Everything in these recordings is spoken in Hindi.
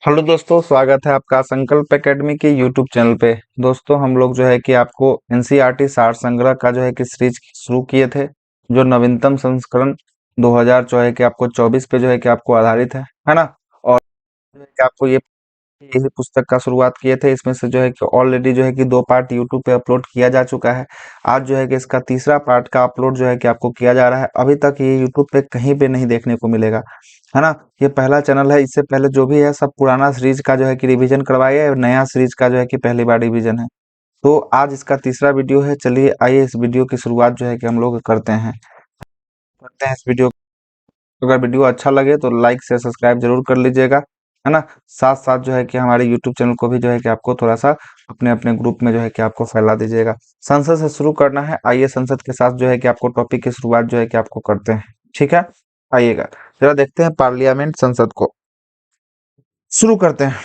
हेलो दोस्तों, स्वागत है आपका संकल्प एकेडमी के यूट्यूब चैनल पे। दोस्तों हम लोग जो है कि आपको एनसीईआरटी सार संग्रह का जो है कि सीरीज शुरू किए थे, जो नवीनतम संस्करण 2000 जो है कि आपको 24 पे जो है कि आपको आधारित है ना। और जो है कि आपको ये यही पुस्तक का शुरुआत किए थे। इसमें से जो है कि ऑलरेडी जो है कि 2 पार्ट यूट्यूब पे अपलोड किया जा चुका है। आज जो है कि इसका तीसरा पार्ट का अपलोड जो है कि आपको किया जा रहा है। अभी तक ये यूट्यूब पे कहीं पे नहीं देखने को मिलेगा, है ना। ये पहला चैनल है। इससे पहले जो भी है सब पुराना सीरीज का जो है कि रिवीजन करवाया है और नया सीरीज का जो है कि पहली बार रिवीजन है। तो आज इसका तीसरा वीडियो है। चलिए आइए इस वीडियो की शुरुआत जो है कि हम लोग करते हैं इस वीडियो। अगर वीडियो अच्छा लगे तो लाइक से सब्सक्राइब जरूर कर लीजिएगा, है ना। साथ साथ जो है कि हमारे यूट्यूब चैनल को भी जो है कि आपको थोड़ा सा अपने अपने ग्रुप में जो है कि आपको फैला दीजिएगा। संसद से शुरू करना है। आइए संसद के साथ जो है कि आपको टॉपिक की शुरुआत जो है कि आपको करते हैं। ठीक है, आइएगा जरा देखते हैं पार्लियामेंट संसद को। शुरू करते हैं।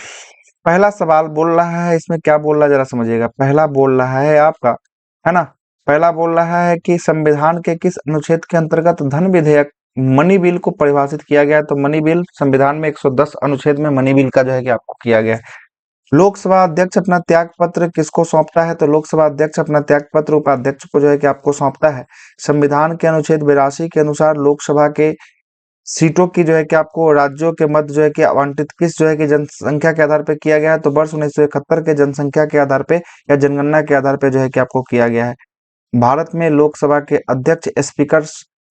पहला सवाल बोल रहा है, इसमें क्या बोल रहा है जरा समझिएगा। पहला बोल रहा है आपका, है ना। पहला बोल रहा है कि संविधान के किस अनुच्छेद के अंतर्गत धन विधेयक मनी बिल को परिभाषित किया गया है। तो मनी बिल संविधान में 110 अनुच्छेद में मनी बिल का जो है कि आपको किया गया है। लोकसभा अध्यक्ष अपना त्याग पत्र किसको सौंपता है। तो लोकसभा अध्यक्ष अपना त्याग पत्र उपाध्यक्ष को जो है कि आपको सौंपता है। संविधान के अनुच्छेद 82 के अनुसार लोकसभा के सीटों की जो है कि आपको राज्यों के मध्य जो है कि आवंटित किस जो है कि जनसंख्या के आधार पे किया गया है। तो वर्ष 1971 के जनसंख्या के आधार पे या जनगणना के आधार पे जो है कि आपको किया गया है। भारत में लोकसभा के अध्यक्ष स्पीकर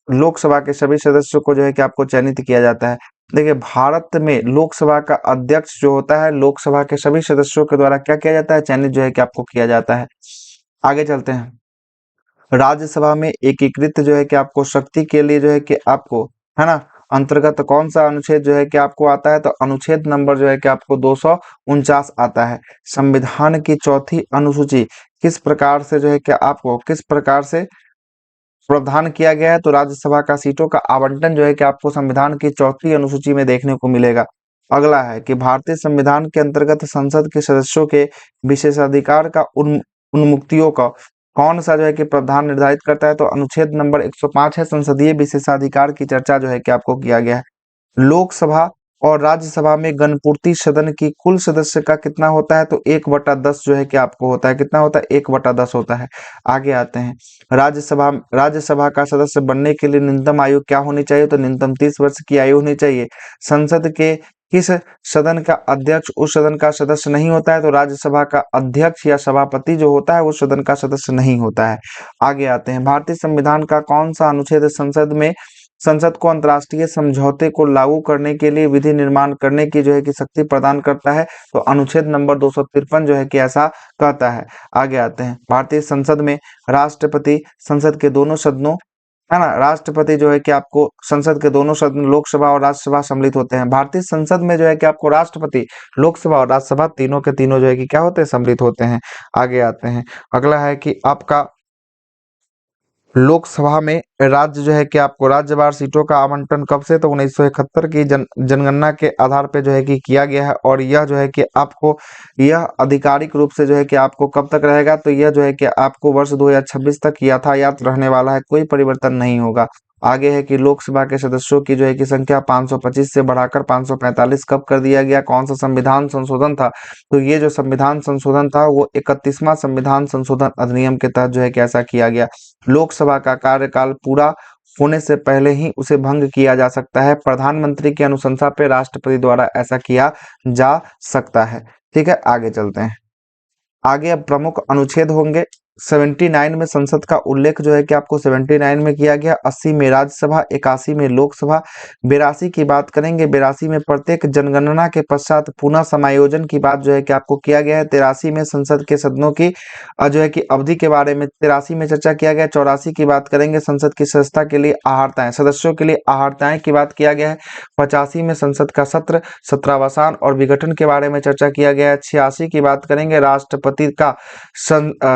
लोकसभा के सभी सदस्यों को जो है कि आपको चयनित किया जाता है। देखिए भारत में लोकसभा का अध्यक्ष जो होता है लोकसभा के सभी सदस्यों के द्वारा क्या किया जाता है, चयनित जो है कि आपको किया जाता है। आगे चलते हैं। राज्यसभा में एकीकृत जो है कि आपको शक्ति के लिए जो है कि आपको, है ना, अंतर्गत कौन सा अनुच्छेद जो है कि आपको आता है। तो अनुच्छेद नंबर जो है कि आपको 249 आता है। संविधान की चौथी अनुसूची किस प्रकार से जो है कि आपको किस प्रकार से प्रावधान किया गया है। तो राज्यसभा का सीटों का आवंटन जो है कि आपको संविधान की चौथी अनुसूची में देखने को मिलेगा। अगला है कि भारतीय संविधान के अंतर्गत संसद के सदस्यों के विशेषाधिकार का उन्मुक्तियों का कौन सा जो है कि प्रावधान निर्धारित करता है। तो अनुच्छेद नंबर 105 है। संसदीय विशेषाधिकार की चर्चा जो है कि आपको किया गया है। लोकसभा और राज्यसभा में गणपूर्ति सदन की कुल सदस्य का कितना होता है। तो 1/10 जो है कि आपको होता है। कितना होता है, 1/10 होता है। आगे आते हैं। राज्यसभा का सदस्य बनने के लिए न्यूनतम आयु क्या होनी चाहिए। तो न्यूनतम 30 वर्ष की आयु होनी चाहिए। संसद के किस सदन का अध्यक्ष उस सदन का सदस्य नहीं होता है। तो राज्यसभा का अध्यक्ष या सभापति जो होता है वो सदन का सदस्य नहीं होता है। आगे आते हैं। भारतीय संविधान का कौन सा अनुच्छेद संसद को अंतर्राष्ट्रीय समझौते को लागू करने के लिए विधि निर्माण करने की जो है कि शक्ति प्रदान करता है। तो अनुच्छेद नंबर 253 जो है कि ऐसा कहता है। आगे आते हैं। भारतीय संसद में राष्ट्रपति संसद के दोनों सदनों, है ना, राष्ट्रपति जो है कि आपको संसद के दोनों सदन लोकसभा और राज्यसभा सम्मिलित होते हैं। भारतीय संसद में जो है कि आपको राष्ट्रपति लोकसभा और राज्यसभा तीनों के तीनों जो है कि क्या होते हैं, सम्मिलित होते हैं। आगे आते हैं। अगला है कि आपका लोकसभा में राज्य जो है कि आपको राज्यवार सीटों का आवंटन कब से, तो 1971 की जनगणना के आधार पे जो है कि किया गया है। और यह जो है कि आपको यह आधिकारिक रूप से जो है कि आपको कब तक रहेगा। तो यह जो है कि आपको वर्ष 2026 तक यथावत रहने वाला है, कोई परिवर्तन नहीं होगा। आगे है कि लोकसभा के सदस्यों की जो है कि संख्या 525 से बढ़ाकर 545 कब कर दिया गया, कौन सा संविधान संशोधन था। तो ये जो संविधान संशोधन था वो 31वां संविधान संशोधन अधिनियम के तहत जो है कि ऐसा किया गया। लोकसभा का कार्यकाल पूरा होने से पहले ही उसे भंग किया जा सकता है। प्रधानमंत्री की अनुशंसा पे राष्ट्रपति द्वारा ऐसा किया जा सकता है। ठीक है, आगे चलते हैं। आगे अब प्रमुख अनुच्छेद होंगे। 79 में संसद का उल्लेख जो है कि आपको 79 में किया गया। 80 में राज्यसभा, 81 में लोकसभा, 82 की बात करेंगे। 82 में प्रत्येक जनगणना के पश्चात पुनः समायोजन की बात जो है कि आपको किया गया है। 83 में संसद के सदनों की जो है कि अवधि के बारे में 83 में चर्चा किया गया। 84 की बात करेंगे। संसद की सदस्यता के लिए आहारताएं, सदस्यों के लिए आहारताएं की बात किया गया है। 85 में संसद का सत्र, सत्रावसान और विघटन के बारे में चर्चा किया गया है। 86 की बात करेंगे। राष्ट्रपति का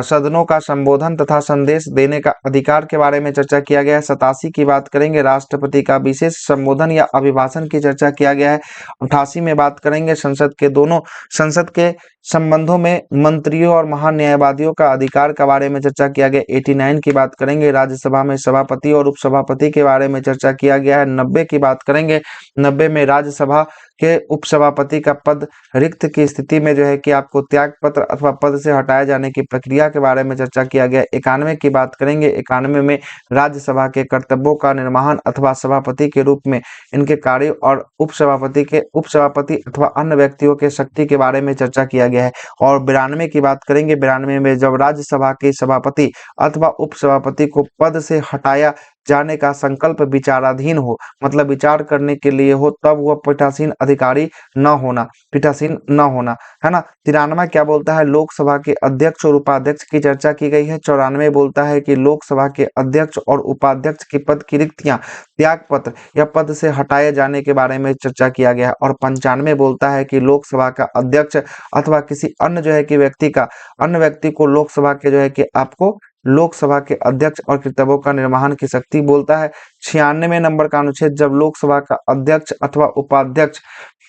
सदनों का संबोधन तथा संदेश देने का अधिकार के बारे में चर्चा किया गया है। 87 की बात करेंगे। राष्ट्रपति का विशेष संबोधन या अभिभाषण की चर्चा किया गया है। 88 में बात करेंगे। संसद के संबंधों में मंत्रियों और महान्यायवादियों का अधिकार के बारे में चर्चा किया गया। 89 की बात करेंगे, राज्यसभा में सभापति और उपसभापति के बारे में चर्चा किया गया है। 90 की बात करेंगे, 90 में राज्यसभा के उपसभापति का पद रिक्त की स्थिति में जो है कि आपको त्याग पत्र अथवा पद से हटाए जाने की प्रक्रिया के बारे में चर्चा किया गया। 91 की बात करेंगे, 91 में राज्यसभा के कर्तव्यों का निर्वहन अथवा सभापति के रूप में इनके कार्य और उपसभापति अथवा अन्य व्यक्तियों के शक्ति के बारे में चर्चा किया गया है। और 92 की बात करेंगे, 92 में जब राज्यसभा के सभापति अथवा उपसभापति को पद से हटाया जाने का संकल्प विचाराधीन हो, मतलब विचार करने के लिए हो, तब वह पीठासीन अधिकारी पीठासीन न होना, है ना। 93 क्या बोलता है, लोकसभा के अध्यक्ष और उपाध्यक्ष की चर्चा की गई है। 94 बोलता है कि लोकसभा के अध्यक्ष और उपाध्यक्ष की पद की रिक्तियां त्याग पत्र या पद से हटाए जाने के बारे में चर्चा किया गया है। और 95 बोलता है कि लोकसभा का अध्यक्ष अथवा किसी अन्य जो है कि अन्य व्यक्ति को लोकसभा के जो है कि आपको लोकसभा के अध्यक्ष और कर्तव्यों का निर्वहन की शक्ति बोलता है। 96 नंबर का अनुच्छेद, जब लोकसभा का अध्यक्ष अथवा उपाध्यक्ष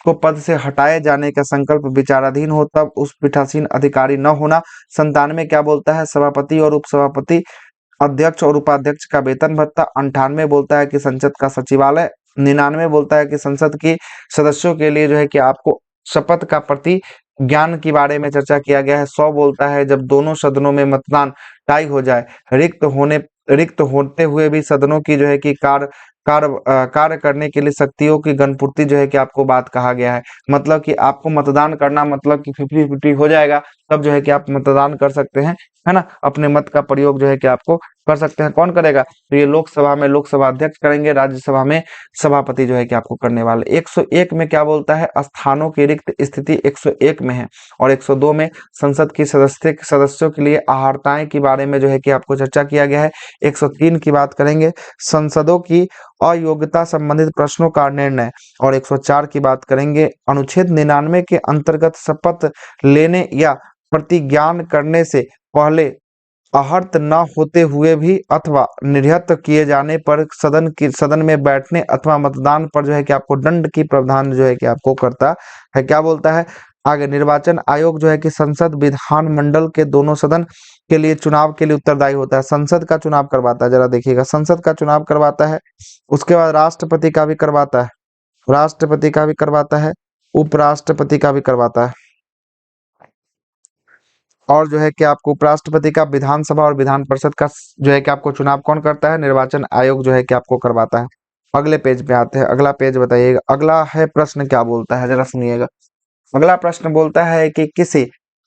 को पद से हटाए जाने का संकल्प विचाराधीन हो, तब उस पीठासीन अधिकारी न होना। 97 क्या बोलता है, सभापति और उपसभापति, अध्यक्ष और उपाध्यक्ष का वेतन भत्ता। 98 बोलता है कि संसद का सचिवालय। 99 बोलता है कि संसद के सदस्यों के लिए जो है कि आपको शपथ का प्रति ज्ञान के बारे में चर्चा किया गया है। 100 बोलता है जब दोनों सदनों में मतदान टाई हो जाए, रिक्त होते हुए भी सदनों की जो है कि कार्य करने के लिए शक्तियों की गणपूर्ति जो है कि आपको बात कहा गया है। मतलब कि आपको मतदान करना, मतलब कि 50-50 हो जाएगा, तब जो है कि आप मतदान कर सकते हैं, है ना। अपने मत का प्रयोग जो है कि आपको कर सकते हैं। कौन करेगा, तो ये लोकसभा में लोकसभा अध्यक्ष करेंगे, राज्यसभा में सभापति जो है कि आपको करने वाले। 101 में क्या बोलता है, स्थानों की रिक्त स्थिति 101 में है। और 102 में संसद की सदस्यों के लिए अहर्ताएं के बारे में जो है कि आपको चर्चा किया गया है। 103 की बात करेंगे, संसदों की अयोग्यता संबंधित प्रश्नों का निर्णय। और 104 की बात करेंगे, अनुच्छेद 99 के अंतर्गत शपथ लेने या प्रतिज्ञान करने से पहले आहर्त न होते हुए भी अथवा निर्हत किए जाने पर सदन में बैठने अथवा मतदान पर जो है कि आपको दंड की प्रावधान जो है कि आपको करता है। क्या बोलता है आगे, निर्वाचन आयोग जो है कि संसद विधानमंडल के दोनों सदन के लिए चुनाव के लिए उत्तरदायी होता है। संसद का चुनाव करवाता है, जरा देखिएगा, संसद का चुनाव करवाता है। उसके बाद राष्ट्रपति का भी करवाता है, उपराष्ट्रपति का भी करवाता है। और जो है कि आपको उपराष्ट्रपति का, विधानसभा और विधान परिषद का जो है कि आपको चुनाव कौन करता है, निर्वाचन आयोग जो है कि आपको करवाता है। अगले पेज पे आते हैं, अगला पेज बताइएगा। अगला है प्रश्न क्या बोलता है, जरा सुनिएगा। अगला प्रश्न बोलता है कि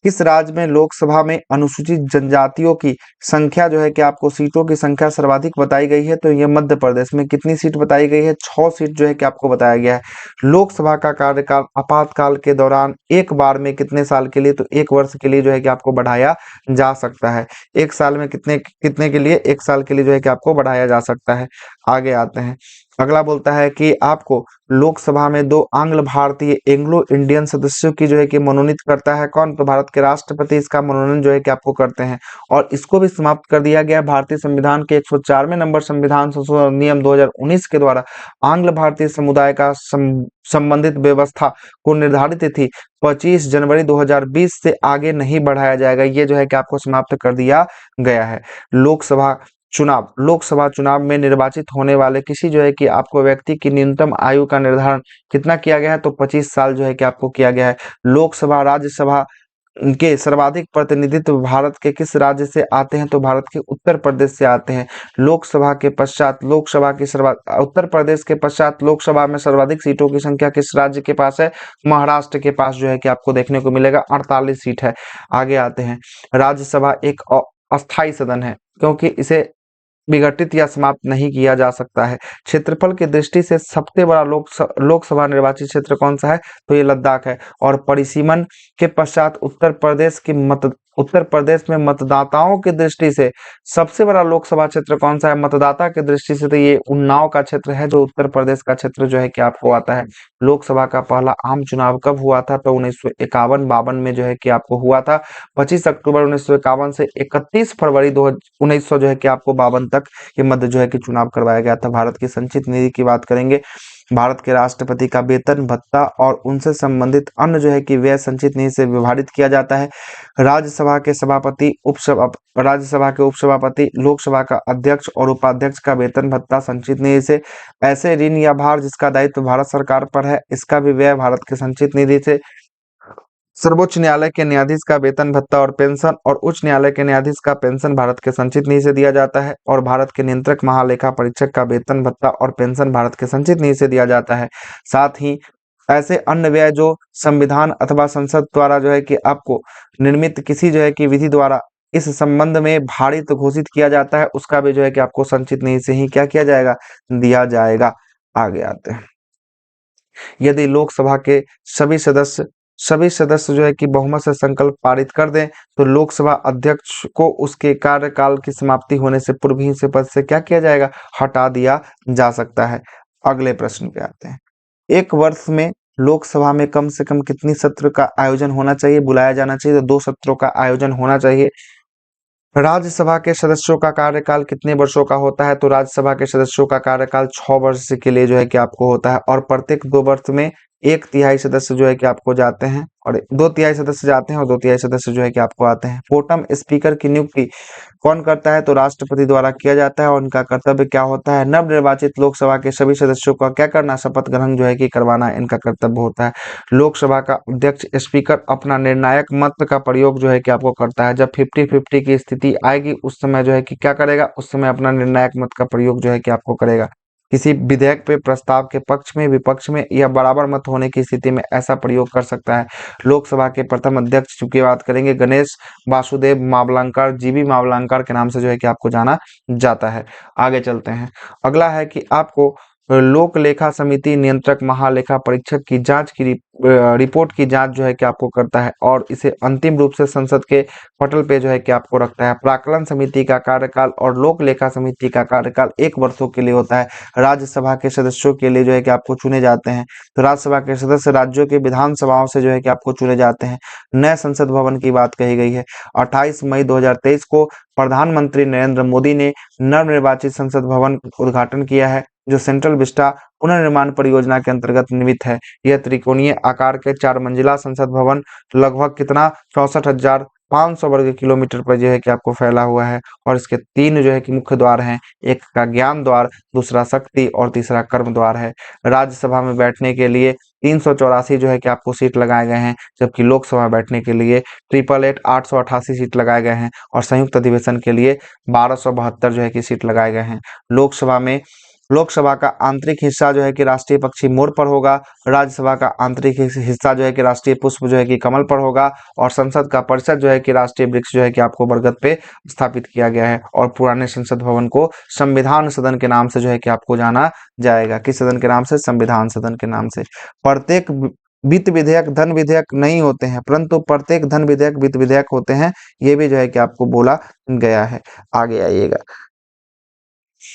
किस राज्य में लोकसभा में अनुसूचित जनजातियों की संख्या जो है कि आपको सीटों की संख्या सर्वाधिक बताई गई है, तो ये मध्य प्रदेश में। कितनी सीट बताई गई है, 6 सीट जो है कि आपको बताया गया है। लोकसभा का कार्यकाल आपातकाल के दौरान एक बार में कितने साल के लिए, तो 1 वर्ष के लिए जो है कि आपको बढ़ाया जा सकता है। 1 साल में कितने के लिए, 1 साल के लिए जो है कि आपको बढ़ाया जा सकता है। आगे आते हैं, अगला बोलता है कि आपको लोकसभा में 2 आंग्ल भारतीय एंग्लो इंडियन सदस्यों की जो है कि मनोनीत करता है कौन, तो भारत के राष्ट्रपति इसका मनोनयन जो है कि आपको करते हैं। और इसको भी समाप्त कर दिया गया भारतीय संविधान के 104वें नंबर संविधान संशोधन अधिनियम 2019 के द्वारा। आंग्ल भारतीय समुदाय का संबंधित व्यवस्था को निर्धारित तिथि 25 जनवरी 2020 से आगे नहीं बढ़ाया जाएगा, ये जो है कि आपको समाप्त कर दिया गया है। लोकसभा चुनाव में निर्वाचित होने वाले किसी जो है कि आपको व्यक्ति की न्यूनतम आयु का निर्धारण कितना किया गया है, तो 25 साल जो है कि आपको किया गया है। लोकसभा राज्यसभा के सर्वाधिक प्रतिनिधित्व भारत के किस राज्य से आते हैं, तो भारत के उत्तर प्रदेश से आते हैं। उत्तर प्रदेश के पश्चात लोकसभा में सर्वाधिक सीटों की संख्या किस राज्य के पास है, महाराष्ट्र के पास जो है कि आपको देखने को मिलेगा, 48 सीट है। आगे आते हैं, राज्यसभा एक अस्थायी सदन है क्योंकि इसे विघटित या समाप्त नहीं किया जा सकता है। क्षेत्रफल की दृष्टि से सबसे बड़ा लोकसभा निर्वाचित क्षेत्र कौन सा है, तो ये लद्दाख है। और परिसीमन के पश्चात उत्तर प्रदेश में मतदाताओं की दृष्टि से सबसे बड़ा लोकसभा क्षेत्र कौन सा है, मतदाता की दृष्टि से तो ये उन्नाव का क्षेत्र है, जो उत्तर प्रदेश का क्षेत्र जो है कि आपको आता है। लोकसभा का पहला आम चुनाव कब हुआ था, तो 1951-52 में जो है कि आपको हुआ था। 25 अक्टूबर 1951 से 31 फरवरी 1900 जो है कि आपको 52 तक के मध्य जो है कि चुनाव करवाया गया था। भारत की संचित निधि की बात करेंगे, भारत के राष्ट्रपति का वेतन भत्ता और उनसे संबंधित अन्य जो है कि व्यय संचित निधि से विभाजित किया जाता है। राज्यसभा के सभापति, राज्यसभा के उपसभापति, लोकसभा का अध्यक्ष और उपाध्यक्ष का वेतन भत्ता संचित निधि से। ऐसे ऋण या भार जिसका दायित्व भारत सरकार पर है, इसका भी व्यय भारत के संचित निधि से। सर्वोच्च न्यायालय के न्यायाधीश का वेतन भत्ता और पेंशन और उच्च न्यायालय के न्यायाधीश का पेंशन भारत के संचित निधि से दिया जाता है। और भारत के नियंत्रक महालेखा परीक्षक का वेतन भत्ता और पेंशन भारत के संचित निधि से दिया जाता है। साथ ही ऐसे अन्य व्यय जो संविधान अथवा संसद द्वारा जो है कि आपको निर्मित किसी जो है कि विधि द्वारा इस संबंध में भारित घोषित किया जाता है, उसका भी जो है कि आपको संचित निधि से ही क्या किया जाएगा, दिया जाएगा। आगे आते हैं। यदि लोकसभा के सभी सदस्य जो है कि बहुमत से संकल्प पारित कर दें तो लोकसभा अध्यक्ष को उसके कार्यकाल की समाप्ति होने से पूर्व ही से पद से क्या किया जाएगा, हटा दिया जा सकता है। अगले प्रश्न पे आते हैं। एक वर्ष में लोकसभा में कम से कम कितनी सत्र का आयोजन होना चाहिए, बुलाया जाना चाहिए? तो 2 सत्रों का आयोजन होना चाहिए। राज्यसभा के सदस्यों का कार्यकाल कितने वर्षों का होता है? तो राज्यसभा के सदस्यों का कार्यकाल 6 वर्ष के लिए जो है कि आपको होता है और प्रत्येक 2 वर्ष में 1/3 सदस्य जो है कि आपको जाते हैं और 2/3 सदस्य जाते हैं और 2/3 सदस्य जो है कि आपको आते हैं। प्रोटेम स्पीकर की नियुक्ति कौन करता है? तो राष्ट्रपति द्वारा किया जाता है और उनका कर्तव्य क्या होता है? नवनिर्वाचित लोकसभा के सभी सदस्यों का क्या करना, शपथ ग्रहण जो है कि करवाना इनका कर्तव्य होता है। लोकसभा का अध्यक्ष स्पीकर अपना निर्णायक मत का प्रयोग जो है कि आपको करता है। जब 50-50 की स्थिति आएगी उस समय जो है कि क्या करेगा, उस समय अपना निर्णायक मत का प्रयोग जो है कि आपको करेगा। किसी विधेयक पे प्रस्ताव के पक्ष में, विपक्ष में या बराबर मत होने की स्थिति में ऐसा प्रयोग कर सकता है। लोकसभा के प्रथम अध्यक्ष की बात करेंगे, गणेश वासुदेव मावलंकर, जीबी मावलंकर के नाम से जो है कि आपको जाना जाता है। आगे चलते हैं। अगला है कि आपको लोक लेखा समिति नियंत्रक महालेखा परीक्षक की जांच की रिपोर्ट की जांच जो है कि आपको करता है और इसे अंतिम रूप से संसद के पटल पे जो है कि आपको रखता है। प्राक्कलन समिति का कार्यकाल और लोक लेखा समिति का कार्यकाल 1 वर्षों के लिए होता है। राज्यसभा के सदस्यों के लिए जो है कि आपको चुने जाते हैं। तो राज्यसभा के सदस्य राज्यों के विधानसभाओं से जो है कि आपको चुने जाते हैं। नए संसद भवन की बात कही गई है। 28 मई 2023 को प्रधानमंत्री नरेंद्र मोदी ने नवनिर्वाचित संसद भवन का उद्घाटन किया है, जो सेंट्रल विस्टा पुनर्निर्माण परियोजना के अंतर्गत निर्मित है। यह त्रिकोणीय आकार के 4 मंजिला संसद भवन लगभग कितना 64,500 वर्ग किलोमीटर पर जो है कि आपको फैला हुआ है और इसके 3 जो है कि मुख्य द्वार हैं। एक का ज्ञान द्वार, दूसरा शक्ति और तीसरा कर्म द्वार है। राज्यसभा में बैठने के लिए 384 जो है कि आपको सीट लगाए गए हैं, जबकि लोकसभा में बैठने के लिए 888 सीट लगाए गए हैं और संयुक्त अधिवेशन के लिए 1272 जो है कि सीट लगाए गए हैं। लोकसभा का आंतरिक हिस्सा जो है कि राष्ट्रीय पक्षी मोर पर होगा। राज्यसभा का आंतरिक हिस्सा जो है कि राष्ट्रीय पुष्प जो है कि कमल पर होगा और संसद का परिसर जो है कि राष्ट्रीय वृक्ष जो है कि आपको बरगद पे स्थापित किया गया है। और पुराने संसद भवन को संविधान सदन के नाम से जो है कि आपको जाना जाएगा। किस सदन के नाम से? संविधान सदन के नाम से। प्रत्येक वित्त विधेयक धन विधेयक नहीं होते हैं, परंतु प्रत्येक धन विधेयक वित्त विधेयक होते हैं। ये भी जो है कि आपको बोला गया है। आगे आइएगा।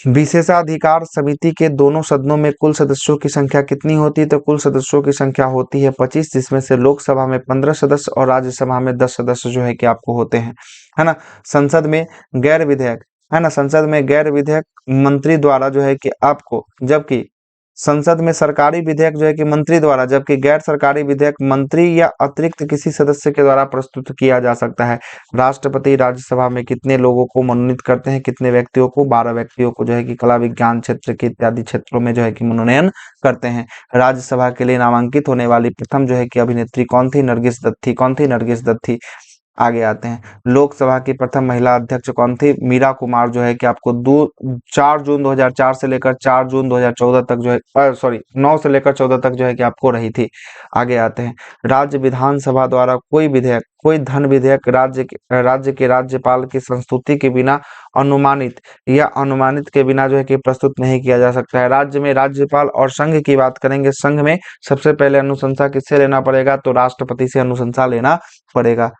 विशेषाधिकार समिति के दोनों सदनों में कुल सदस्यों की संख्या कितनी होती है? तो कुल सदस्यों की संख्या होती है 25, जिसमें से लोकसभा में 15 सदस्य और राज्यसभा में 10 सदस्य जो है कि आपको होते हैं, है ना। संसद में गैर विधेयक, है ना, संसद में गैर विधेयक मंत्री द्वारा जो है कि आपको, जबकि संसद में सरकारी विधेयक जो है कि मंत्री द्वारा, जबकि गैर सरकारी विधेयक मंत्री या अतिरिक्त किसी सदस्य के द्वारा प्रस्तुत किया जा सकता है। राष्ट्रपति राज्यसभा में कितने लोगों को मनोनीत करते हैं? कितने व्यक्तियों को? 12 व्यक्तियों को जो है कि कला विज्ञान क्षेत्र के इत्यादि क्षेत्रों में जो है कि मनोनयन करते हैं। राज्यसभा के लिए नामांकित होने वाली प्रथम जो है कि अभिनेत्री कौन थी? नरगिस दत्त थी। कौन थी? नरगिस दत्त थी। आगे आते हैं। लोकसभा की प्रथम महिला अध्यक्ष कौन थी? मीरा कुमार जो है कि आपको 4 जून 2004 से लेकर 4 जून 2014 तक जो है, सॉरी 9 से लेकर 14 तक जो है कि आपको रही थी। आगे आते हैं। राज्य विधानसभा द्वारा कोई विधेयक, कोई धन विधेयक राज्य के राज्यपाल की संस्तुति के बिना अनुमानित के बिना जो है कि प्रस्तुत नहीं किया जा सकता है। राज्य में राज्यपाल और संघ की बात करेंगे। संघ में सबसे पहले अनुशंसा किससे लेना पड़ेगा? तो राष्ट्रपति से अनुशंसा लेना पड़ेगा।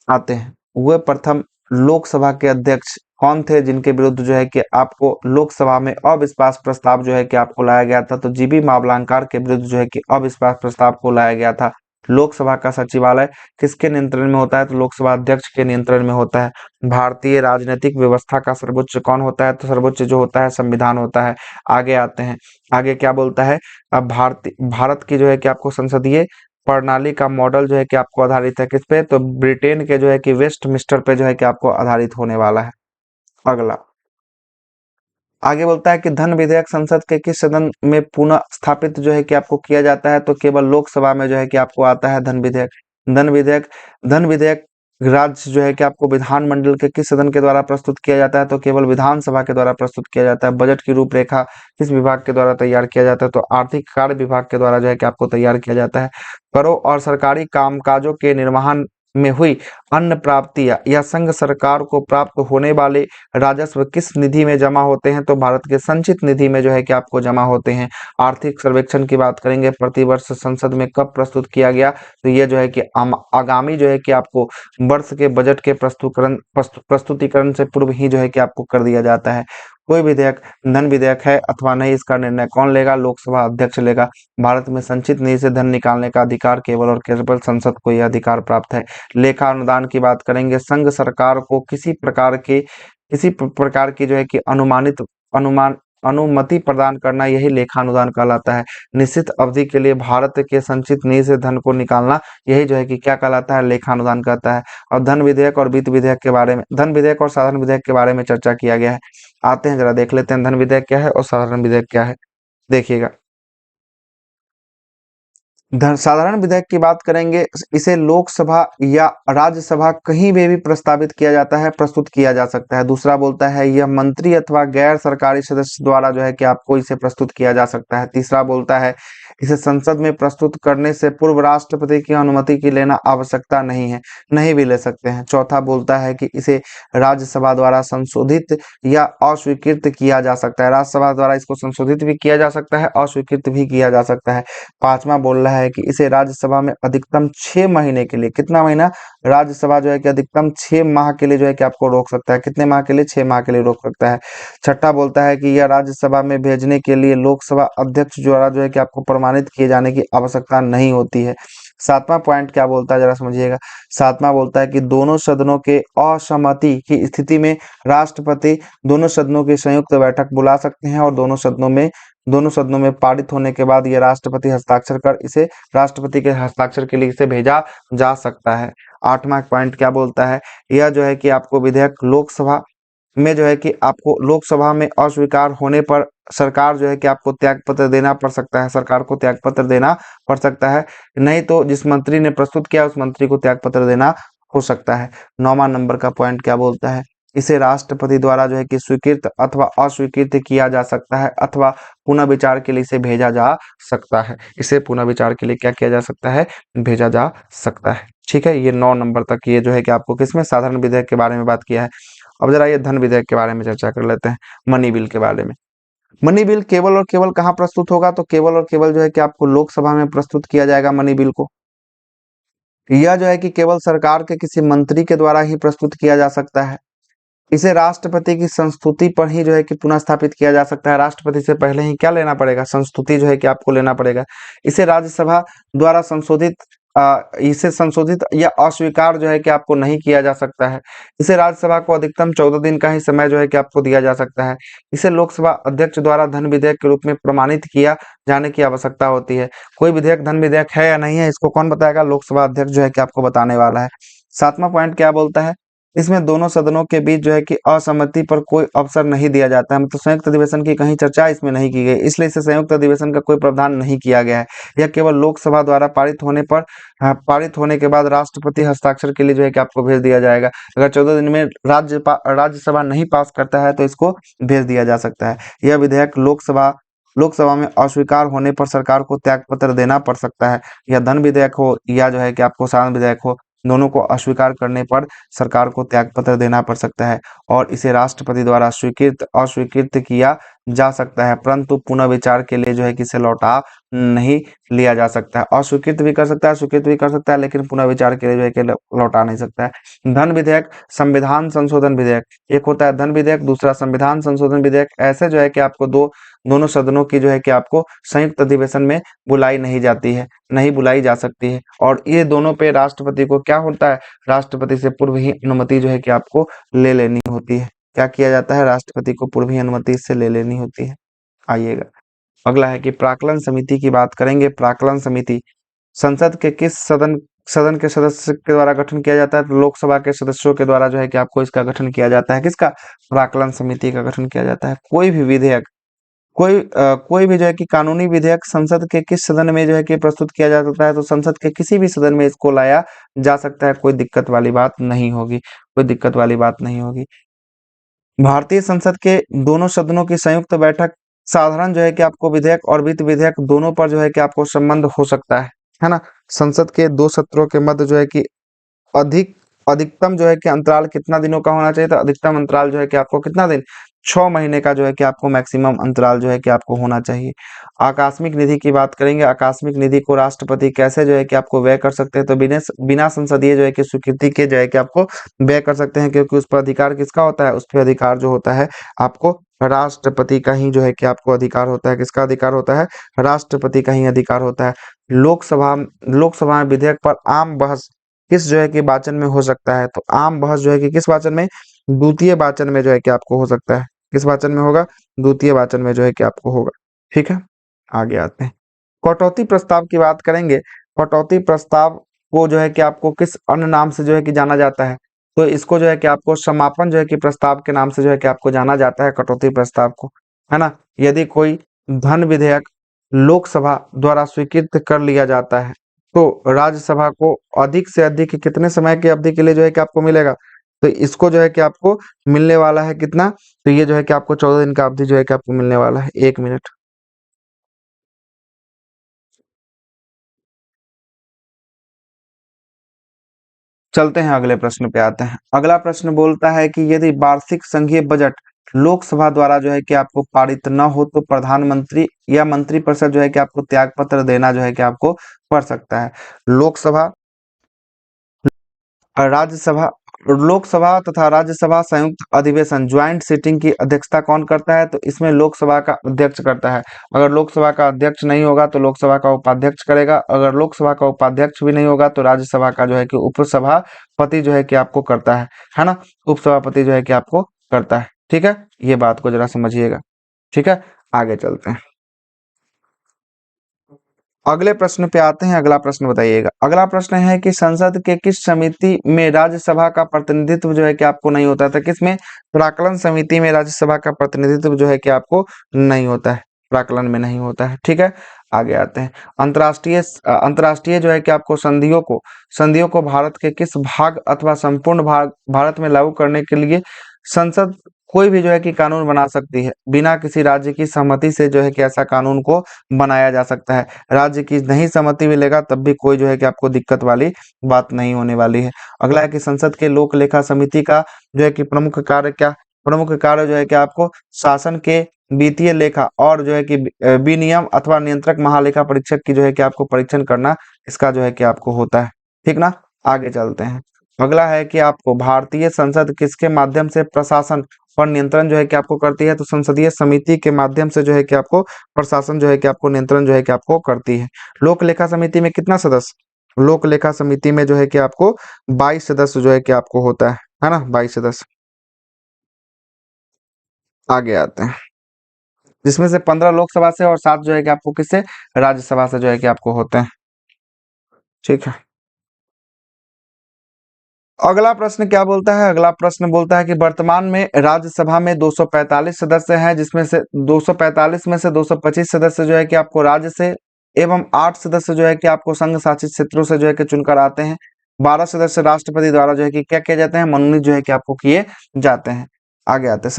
आते हैं। वह प्रथम लोकसभा के अध्यक्ष कौन थे जिनके विरुद्ध जो है कि आपको लोकसभा में अविश्वास प्रस्ताव जो है कि आपको लाया गया था? तो जीबी मावलंकर के विरुद्ध जो है कि अविश्वास प्रस्ताव को लाया गया था। लोकसभा का सचिवालय किसके नियंत्रण में होता है? तो लोकसभा अध्यक्ष के नियंत्रण में होता है। भारतीय राजनीतिक व्यवस्था का सर्वोच्च कौन होता है? तो सर्वोच्च जो होता है संविधान होता है। आगे आते हैं, आगे क्या बोलता है? अब भारत की जो है कि आपको संसदीय प्रणाली का मॉडल जो है कि आपको आधारित है किस पे? तो ब्रिटेन के जो है कि वेस्टमिंस्टर पे जो है कि आपको आधारित होने वाला है। अगला आगे बोलता है कि धन विधेयक संसद के किस सदन में पुनः स्थापित जो है कि आपको किया जाता है? तो केवल लोकसभा में जो है कि आपको आता है धन विधेयक। धन विधेयक धन विधेयक राज्य जो है कि आपको विधानमंडल के किस सदन के द्वारा प्रस्तुत किया जाता है? तो केवल विधानसभा के द्वारा प्रस्तुत किया जाता है। बजट की रूपरेखा किस विभाग के द्वारा तैयार किया जाता है? तो आर्थिक कार्य विभाग के द्वारा जो है कि आपको तैयार किया जाता है। करों और सरकारी कामकाजों के निर्वहन में हुई अन्य प्राप्तियां या संघ सरकार को प्राप्त होने वाले राजस्व किस निधि में जमा होते हैं? तो भारत के संचित निधि में जो है कि आपको जमा होते हैं। आर्थिक सर्वेक्षण की बात करेंगे, प्रतिवर्ष संसद में कब प्रस्तुत किया गया? तो ये जो है कि आगामी जो है कि आपको वर्ष के बजट के प्रस्तुतिकरण से पूर्व ही जो है कि आपको कर दिया जाता है। कोई विधेयक धन विधेयक है अथवा नहीं, इसका निर्णय कौन लेगा? लोकसभा अध्यक्ष लेगा। भारत में संचित निधि से धन निकालने का अधिकार केवल और केवल संसद को यह अधिकार प्राप्त है। लेखा अनुदान की बात करेंगे, संघ सरकार को किसी प्रकार की जो है कि अनुमति प्रदान करना, यही लेखा अनुदान कहलाता है। निश्चित अवधि के लिए भारत के संचित निधि से धन को निकालना, यही जो है कि क्या कहलाता है? लेखा अनुदान कहता है। और धन विधेयक और वित्त विधेयक के बारे में, धन विधेयक और साधारण विधेयक के बारे में चर्चा किया गया है। आते हैं जरा देख लेते हैं धन विधेयक क्या है और साधारण विधेयक क्या है। देखिएगा, साधारण विधेयक की बात करेंगे, इसे लोकसभा या राज्यसभा कहीं भी प्रस्तावित किया जाता है, प्रस्तुत किया जा सकता है। दूसरा बोलता है यह मंत्री अथवा गैर सरकारी सदस्य द्वारा जो है कि आपको इसे प्रस्तुत किया जा सकता है। तीसरा बोलता है इसे संसद में प्रस्तुत करने से पूर्व राष्ट्रपति की अनुमति की लेना आवश्यकता नहीं है, नहीं भी ले सकते हैं। चौथा बोलता है कि इसे राज्यसभा द्वारा संशोधित या अस्वीकृत किया जा सकता है। राज्यसभा द्वारा इसको संशोधित भी किया जा सकता है, अस्वीकृत भी किया जा सकता है। पांचवा बोल रहा है कि इसे राज्यसभा में अधिकतम 6 महीने के लिए, कितना महीना? राज्यसभा जो है कि अधिकतम 6 माह के लिए जो है कि आपको रोक सकता है। कितने माह के लिए? 6 माह के लिए रोक सकता है। छठा बोलता है कि यह राज्यसभा में भेजने के लिए लोकसभा अध्यक्ष द्वारा जो है कि आपको प्रमाणित किए जाने की आवश्यकता नहीं होती है। सातवां पॉइंट क्या बोलता है जरा समझिएगा। सातवां बोलता है कि दोनों सदनों के असहमति की स्थिति में राष्ट्रपति दोनों सदनों की संयुक्त बैठक बुला सकते हैं और दोनों सदनों में पारित होने के बाद ये राष्ट्रपति हस्ताक्षर कर इसे राष्ट्रपति के हस्ताक्षर के लिए इसे भेजा जा सकता है। आठवां पॉइंट क्या बोलता है? यह जो है कि आपको विधेयक लोकसभा में जो है कि आपको लोकसभा में अस्वीकार होने पर सरकार जो है कि आपको त्याग पत्र देना पड़ सकता है, सरकार को त्याग पत्र देना पड़ सकता है। नहीं तो जिस मंत्री ने प्रस्तुत किया उस मंत्री को त्याग पत्र देना हो सकता है। 9वां नंबर का पॉइंट क्या बोलता है? इसे राष्ट्रपति द्वारा जो है कि स्वीकृत अथवा अस्वीकृत किया जा सकता है अथवा पुनः विचार के लिए इसे भेजा जा सकता है। इसे पुनः विचार के लिए क्या किया जा सकता है? भेजा जा सकता है। ठीक है, ये 9 नंबर तक ये जो है कि आपको किसमें साधारण विधेयक के बारे में बात किया है। अब जरा ये धन विधेयक के बारे में चर्चा कर लेते हैं, मनी बिल के बारे में। मनी बिल केवल और केवल कहाँ प्रस्तुत होगा? तो केवल और केवल जो है कि आपको लोकसभा में प्रस्तुत किया जाएगा मनी बिल को। यह जो है कि केवल सरकार के किसी मंत्री के द्वारा ही प्रस्तुत किया जा सकता है। इसे राष्ट्रपति की संस्तुति पर ही जो है कि पुनः स्थापित किया जा सकता है। राष्ट्रपति से पहले ही क्या लेना पड़ेगा? संस्तुति जो है कि आपको लेना पड़ेगा। इसे राज्यसभा द्वारा इसे संशोधित या अस्वीकार जो है कि आपको नहीं किया जा सकता है। इसे राज्यसभा को अधिकतम 14 दिन का ही समय जो है कि आपको दिया जा सकता है। इसे लोकसभा अध्यक्ष द्वारा धन विधेयक के रूप में प्रमाणित किया जाने की आवश्यकता होती है। कोई विधेयक धन विधेयक है या नहीं है, इसको कौन बताएगा? लोकसभा अध्यक्ष जो है कि आपको बताने वाला है। 7वां पॉइंट क्या बोलता है? इसमें दोनों सदनों के बीच जो है कि असहमति पर कोई अवसर नहीं दिया जाता है, मतलब संयुक्त अधिवेशन की कहीं चर्चा इसमें नहीं की गई, इसलिए इसे संयुक्त अधिवेशन का कोई प्रावधान नहीं किया गया है। यह केवल लोकसभा द्वारा पारित होने के बाद राष्ट्रपति हस्ताक्षर के लिए जो है कि आपको भेज दिया जाएगा। अगर 14 दिन में राज्यसभा नहीं पास करता है तो इसको भेज दिया जा सकता है। यह विधेयक लोकसभा में अस्वीकार होने पर सरकार को त्याग पत्र देना पड़ सकता है। या धन विधेयक हो या जो है कि आपको साधारण विधेयक हो, दोनों को अस्वीकार करने पर सरकार को त्याग पत्र देना पड़ सकता है और इसे राष्ट्रपति द्वारा स्वीकृत अस्वीकृत किया जा सकता है, परंतु पुनः विचार के लिए जो है कि इसे लौटा नहीं लिया जा सकता है। अस्वीकृत भी कर सकता है, स्वीकृत भी कर सकता है, लेकिन पुनः विचार के लिए जो है कि लौटा नहीं सकता है। धन विधेयक, संविधान संशोधन विधेयक, एक होता है धन विधेयक, दूसरा संविधान संशोधन विधेयक। ऐसे जो है कि आपको दोनों सदनों की जो है कि आपको संयुक्त अधिवेशन में बुलाई नहीं जाती है, नहीं बुलाई जा सकती है। और ये दोनों पे राष्ट्रपति को क्या होता है, राष्ट्रपति से पूर्व ही अनुमति जो है कि आपको ले लेनी होती है। क्या किया जाता है, राष्ट्रपति को पूर्व ही अनुमति इससे ले लेनी होती है। आइएगा, अगला है कि प्राक्कलन समिति की बात करेंगे। प्राक्कलन समिति संसद के किस सदन के सदस्य के द्वारा गठन किया जाता है, तो लोकसभा के सदस्यों के द्वारा जो है कि आपको इसका गठन किया जाता है। किसका, प्राक्कलन समिति का गठन किया जाता है। कोई भी विधेयक, कोई भी जो है कि कानूनी विधेयक संसद के किस सदन में जो है कि प्रस्तुत किया जा सकता है, तो संसद के किसी भी सदन में इसको लाया जा सकता है, कोई दिक्कत वाली बात नहीं होगी, कोई दिक्कत वाली बात नहीं होगी। भारतीय संसद के दोनों सदनों की संयुक्त बैठक, साधारण जो है कि आपको विधेयक और वित्त विधेयक दोनों पर जो है कि आपको संबंध हो सकता है ना। संसद के दो सत्रों के मध्य जो है कि अधिकतम जो है कि अंतराल कितना दिनों का होना चाहिए, तो अधिकतम अंतराल जो है कि आपको कितना दिन, 6 महीने का जो है कि आपको मैक्सिमम अंतराल जो है कि आपको होना चाहिए। आकस्मिक निधि की बात करेंगे। आकस्मिक निधि को राष्ट्रपति कैसे जो है कि आपको व्यय कर सकते हैं, तो बिना संसदीय जो है कि स्वीकृति के जो है कि आपको व्यय कर सकते हैं, क्योंकि उस पर अधिकार किसका होता है, उस पर अधिकार जो होता है आपको राष्ट्रपति का ही जो है कि आपको अधिकार होता है। किसका अधिकार होता है, राष्ट्रपति का ही अधिकार होता है। लोकसभा में विधेयक पर आम बहस किस जो है कि वाचन में हो सकता है, तो आम बहस जो है कि किस वाचन में, द्वितीय वाचन में जो है कि आपको हो सकता है। किस वाचन में होगा, द्वितीय वाचन में जो है कि आपको होगा। ठीक है, आगे आते हैं। कटौती प्रस्ताव की बात करेंगे। कटौती प्रस्ताव को जो है कि आपको किस अन्य नाम से जो है कि जाना जाता है, तो इसको जो है कि आपको समापन जो है कि प्रस्ताव के नाम से जो है कि आपको जाना जाता है, कटौती प्रस्ताव को, है ना। यदि कोई धन विधेयक लोकसभा द्वारा स्वीकृत कर लिया जाता है, तो राज्यसभा को अधिक से अधिक कितने समय की अवधि के लिए जो है कि आपको मिलेगा, तो इसको जो है कि आपको मिलने वाला है कितना, तो ये जो है कि आपको 14 दिन का अवधि जो है कि आपको मिलने वाला है। 1 मिनट, चलते हैं अगले प्रश्न पे आते हैं। अगला प्रश्न बोलता है कि यदि वार्षिक संघीय बजट लोकसभा द्वारा जो है कि आपको पारित न हो, तो प्रधानमंत्री या मंत्रिपरिषद जो है कि आपको त्याग पत्र देना जो है कि आपको पड़ सकता है। लोकसभा, राज्यसभा, लोकसभा तथा राज्यसभा संयुक्त अधिवेशन ज्वाइंट सिटिंग की अध्यक्षता कौन करता है, तो इसमें लोकसभा का अध्यक्ष करता है। अगर लोकसभा का अध्यक्ष नहीं होगा तो लोकसभा का उपाध्यक्ष करेगा। अगर लोकसभा का उपाध्यक्ष भी नहीं होगा तो राज्यसभा का जो है कि उपसभापति जो है कि आपको करता है ना। उपसभापति जो है कि आपको करता है। ठीक है, ये बात को जरा समझिएगा। ठीक है, आगे चलते हैं। अगले प्रश्न पे आते हैं। अगला प्रश्न बताइएगा। अगला प्रश्न है कि संसद के किस समिति में राज्यसभा का प्रतिनिधित्व जो है कि आपको नहीं होता था, किसमें, प्राक्कलन समिति में राज्यसभा का प्रतिनिधित्व जो है कि आपको नहीं होता है, प्राक्कलन में नहीं होता है। ठीक है, आगे आते हैं। अंतर्राष्ट्रीय जो है कि आपको संधियों को भारत के किस भाग अथवा संपूर्ण भाग भारत में लागू करने के लिए संसद कोई भी जो है कि कानून बना सकती है। बिना किसी राज्य की सहमति से जो है कि ऐसा कानून को बनाया जा सकता है। राज्य की नहीं सहमति मिलेगा तब भी कोई जो है कि आपको दिक्कत वाली बात नहीं होने वाली है। अगला है कि संसद के लोक लेखा समिति का जो है कि प्रमुख कार्य क्या, प्रमुख कार्य जो है कि आपको शासन के वित्तीय लेखा और जो है कि विनियम अथवा नियंत्रक महालेखा परीक्षक की जो है कि आपको परीक्षण करना, इसका जो है कि आपको होता है। ठीक ना, आगे चलते हैं। अगला है कि आपको भारतीय संसद किसके माध्यम से प्रशासन पर नियंत्रण जो है कि आपको करती है, तो संसदीय समिति के माध्यम से जो है कि आपको प्रशासन जो है कि आपको नियंत्रण जो है कि आपको करती है। लोक लेखा समिति में कितना सदस्य, लोक लेखा समिति में जो है कि आपको 22 सदस्य जो है कि आपको होता है ना, 22 सदस्य। आगे आते हैं, जिसमें से 15 लोकसभा से और 7 जो है कि आपको किससे, राज्यसभा से जो है कि आपको होते हैं। ठीक है, अगला प्रश्न क्या बोलता है। अगला प्रश्न बोलता है कि वर्तमान में राज्यसभा में 245 सदस्य हैं, जिसमें से 245 में से 225 सदस्य जो है कि आपको राज्य से एवं 8 सदस्य जो है कि आपको संघ शासित क्षेत्रों से जो है कि चुनकर आते हैं। 12 सदस्य राष्ट्रपति द्वारा जो है कि क्या किए जाते हैं, मनोनीत जो है कि आपको किए जाते हैं। आगे आते हैं।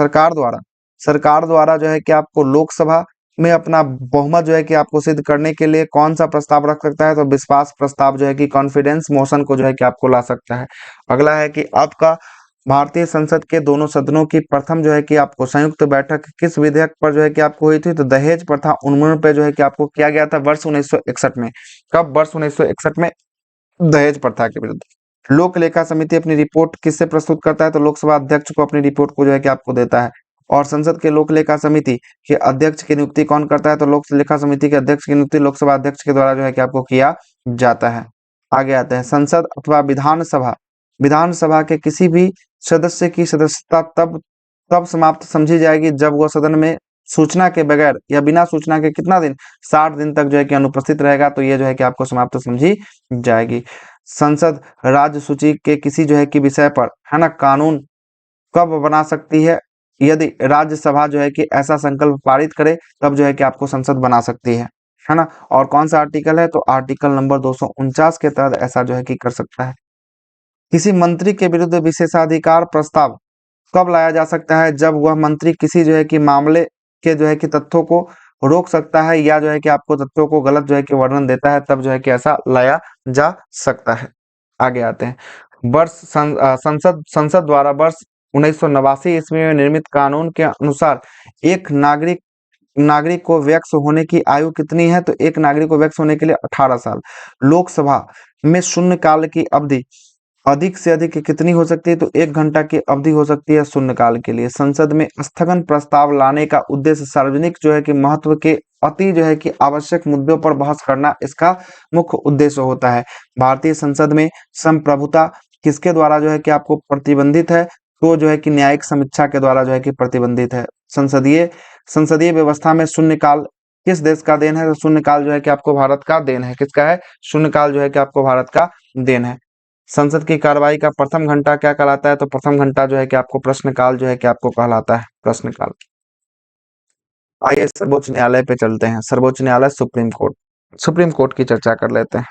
सरकार द्वारा जो है कि आपको लोकसभा में अपना बहुमत जो है कि आपको सिद्ध करने के लिए कौन सा प्रस्ताव रख सकता है, तो विश्वास प्रस्ताव जो है कि कॉन्फिडेंस मोशन को जो है कि आपको ला सकता है। अगला है कि आपका भारतीय संसद के दोनों सदनों की प्रथम जो है कि आपको संयुक्त बैठक किस विधेयक पर जो है कि आपको हुई थी? तो दहेज प्रथा उन्मूलन पे जो है कि आपको किया गया था वर्ष 1961 में। कब? वर्ष 1961 में दहेज प्रथा के विरुद्ध। लोक लेखा समिति अपनी रिपोर्ट किससे प्रस्तुत करता है? तो लोकसभा अध्यक्ष को अपनी रिपोर्ट को जो है कि आपको देता है। और संसद के लोक लेखा समिति के अध्यक्ष की नियुक्ति कौन करता है? तो लोक लेखा समिति के अध्यक्ष की नियुक्ति लोकसभा अध्यक्ष के द्वारा जो है कि आपको किया जाता है। आगे आते हैं, संसद अथवा विधानसभा, विधानसभा के किसी भी सदस्य की सदस्यता तब तब समाप्त समझी जाएगी जब वह सदन में सूचना के बगैर या बिना सूचना के कितना दिन, 60 दिन तक जो है कि अनुपस्थित रहेगा, तो ये जो है कि आपको समाप्त समझी जाएगी। संसद राज्य सूची के किसी जो है कि विषय पर, है ना, कानून कब बना सकती है? यदि राज्यसभा जो है कि ऐसा संकल्प पारित करे तब जो है कि आपको संसद बना सकती है ना। और कौन सा आर्टिकल है? तो आर्टिकल नंबर 249 के तहत ऐसा जो है कि कर सकता है। किसी मंत्री के विरुद्ध विशेषाधिकार प्रस्ताव कब लाया जा सकता है? जब वह मंत्री किसी जो है कि मामले के जो है कि तथ्यों को रोक सकता है या जो है कि आपको तथ्यों को गलत जो है कि वर्णन देता है, तब जो है कि ऐसा लाया जा सकता है। आगे आते हैं, संसद द्वारा वर्ष 1989 ईस्वी में निर्मित कानून के अनुसार एक नागरिक को वयस्क होने की आयु कितनी है? तो एक नागरिक को वयस्क होने के लिए 18 साल। लोकसभा में शून्यकाल की अवधि अधिक से अधिक कितनी हो सकती है? तो 1 घंटा की अवधि हो सकती है शून्यकाल के लिए। संसद में स्थगन प्रस्ताव लाने का उद्देश्य सार्वजनिक जो है कि महत्व के अति जो है कि आवश्यक मुद्दों पर बहस करना इसका मुख्य उद्देश्य होता है। भारतीय संसद में संप्रभुता किसके द्वारा जो है कि आपको प्रतिबंधित है? तो जो है कि न्यायिक समीक्षा के द्वारा जो है कि प्रतिबंधित है। संसदीय व्यवस्था में शून्यकाल किस देश का देन है? तो शून्यकाल जो है कि आपको भारत का देन है। किसका है? शून्यकाल जो है कि आपको भारत का देन है। संसद की कार्रवाई का प्रथम घंटा क्या कहलाता है? तो प्रथम घंटा जो है कि आपको प्रश्नकाल जो है कि आपको कहलाता है, प्रश्नकाल। आइए सर्वोच्च न्यायालय पे चलते हैं। सर्वोच्च न्यायालय, सुप्रीम कोर्ट की चर्चा कर लेते हैं।